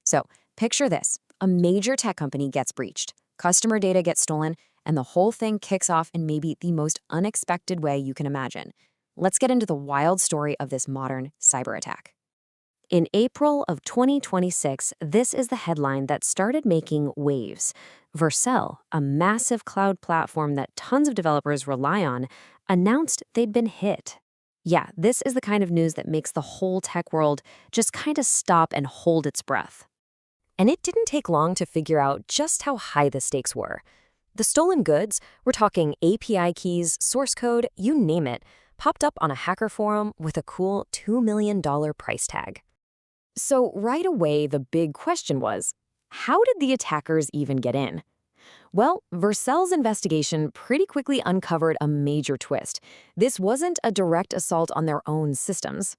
So picture this. A major tech company gets breached, customer data gets stolen, and the whole thing kicks off in maybe the most unexpected way you can imagine. Let's get into the wild story of this modern cyber attack. In April of 2026, this is the headline that started making waves. Vercel, a massive cloud platform that tons of developers rely on, announced they'd been hit. Yeah, this is the kind of news that makes the whole tech world just kind of stop and hold its breath. And it didn't take long to figure out just how high the stakes were. The stolen goods, we're talking API keys, source code, you name it, popped up on a hacker forum with a cool $2 million price tag. So right away, the big question was, how did the attackers even get in? Well, Vercel's investigation pretty quickly uncovered a major twist. This wasn't a direct assault on their own systems.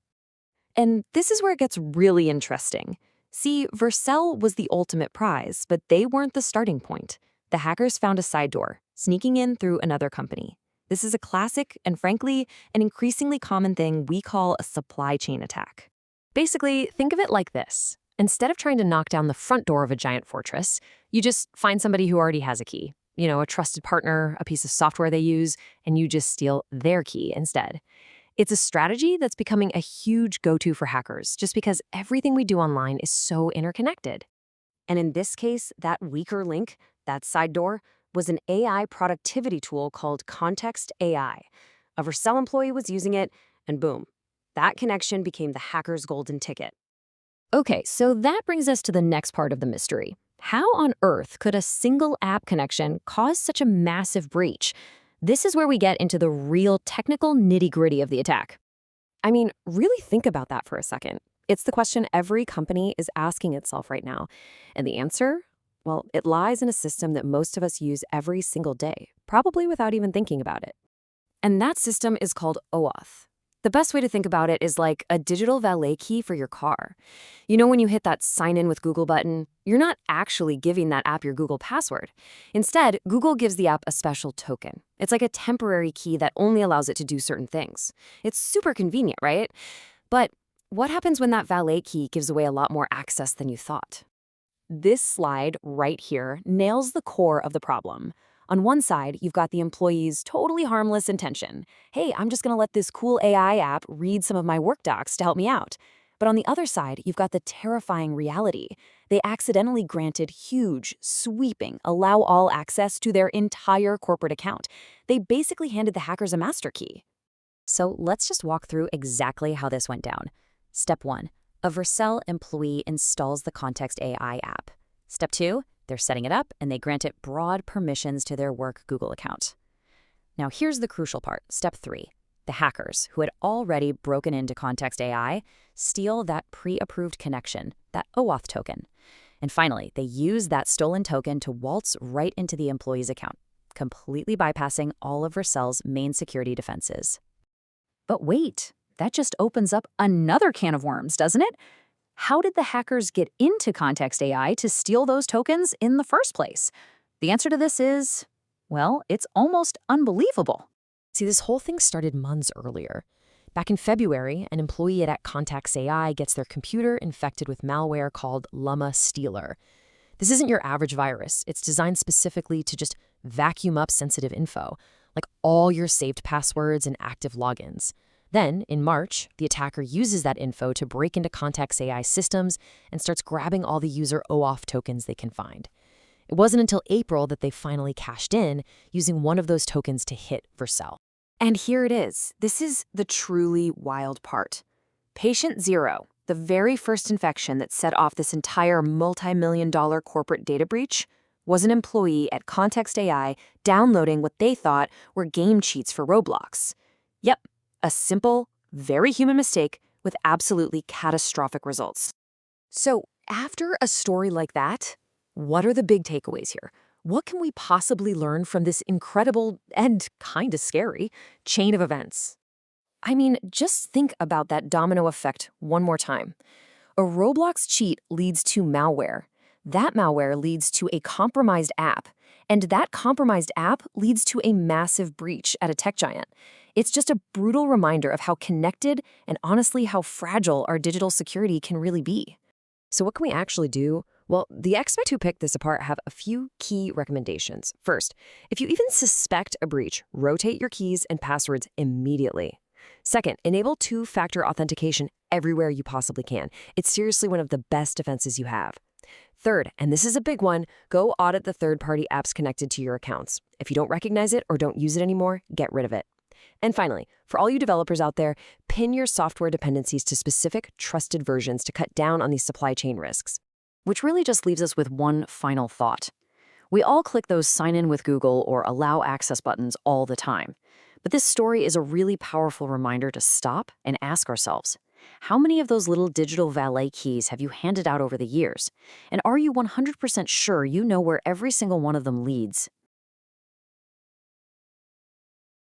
And this is where it gets really interesting. See, Vercel was the ultimate prize, but they weren't the starting point. The hackers found a side door, sneaking in through another company. This is a classic and, frankly, an increasingly common thing we call a supply chain attack. Basically, think of it like this. Instead of trying to knock down the front door of a giant fortress, you just find somebody who already has a key. A trusted partner, a piece of software they use, and you just steal their key instead. It's a strategy that's becoming a huge go-to for hackers, just because everything we do online is so interconnected. And in this case, that weaker link, that side door, was an AI productivity tool called Context AI. A Vercel employee was using it, and boom, that connection became the hacker's golden ticket. Okay, so that brings us to the next part of the mystery. How on earth could a single app connection cause such a massive breach? This is where we get into the real technical nitty-gritty of the attack. I mean, really think about that for a second. It's the question every company is asking itself right now. And the answer? Well, it lies in a system that most of us use every single day, probably without even thinking about it. And that system is called OAuth. The best way to think about it is like a digital valet key for your car. When you hit that sign in with Google button, you're not actually giving that app your Google password. Instead, Google gives the app a special token. It's like a temporary key that only allows it to do certain things. It's super convenient, right? But what happens when that valet key gives away a lot more access than you thought? This slide right here nails the core of the problem. On one side, you've got the employee's totally harmless intention. Hey, I'm just going to let this cool AI app read some of my work docs to help me out. But on the other side, you've got the terrifying reality. They accidentally granted huge, sweeping, allow-all access to their entire corporate account. They basically handed the hackers a master key. So let's just walk through exactly how this went down. Step 1. A Vercel employee installs the Context AI app. Step 2. They're setting it up, and they grant it broad permissions to their work Google account. Now here's the crucial part, step 3. The hackers, who had already broken into Context AI, steal that pre-approved connection, that OAuth token. And finally, they use that stolen token to waltz right into the employee's account, completely bypassing all of Vercel's main security defenses. But wait, that just opens up another can of worms, doesn't it? How did the hackers get into Context AI to steal those tokens in the first place? The answer to this is, well, it's almost unbelievable. See, this whole thing started months earlier. Back in February, an employee at Context AI gets their computer infected with malware called Llama Stealer. This isn't your average virus. It's designed specifically to just vacuum up sensitive info, like all your saved passwords and active logins. Then, in March, the attacker uses that info to break into Context AI systems and starts grabbing all the user OAuth tokens they can find. It wasn't until April that they finally cashed in, using one of those tokens to hit Vercel. And here it is. This is the truly wild part. Patient 0, the very first infection that set off this entire multi-million-dollar corporate data breach, was an employee at Context AI downloading what they thought were game cheats for Roblox. Yep. A simple, very human mistake with absolutely catastrophic results. So, after a story like that, what are the big takeaways here? What can we possibly learn from this incredible and kind of scary chain of events? I mean, just think about that domino effect one more time. A Roblox cheat leads to malware. That malware leads to a compromised app. And that compromised app leads to a massive breach at a tech giant. It's just a brutal reminder of how connected and honestly how fragile our digital security can really be. So what can we actually do? Well, the experts who picked this apart have a few key recommendations. First, if you even suspect a breach, rotate your keys and passwords immediately. Second, enable two-factor authentication everywhere you possibly can. It's seriously one of the best defenses you have. Third, and this is a big one, go audit the third-party apps connected to your accounts. If you don't recognize it or don't use it anymore, get rid of it. And finally, for all you developers out there, pin your software dependencies to specific trusted versions to cut down on these supply chain risks. Which really just leaves us with one final thought. We all click those sign in with Google or allow access buttons all the time. But this story is a really powerful reminder to stop and ask ourselves, how many of those little digital valet keys have you handed out over the years? And are you 100% sure you know where every single one of them leads?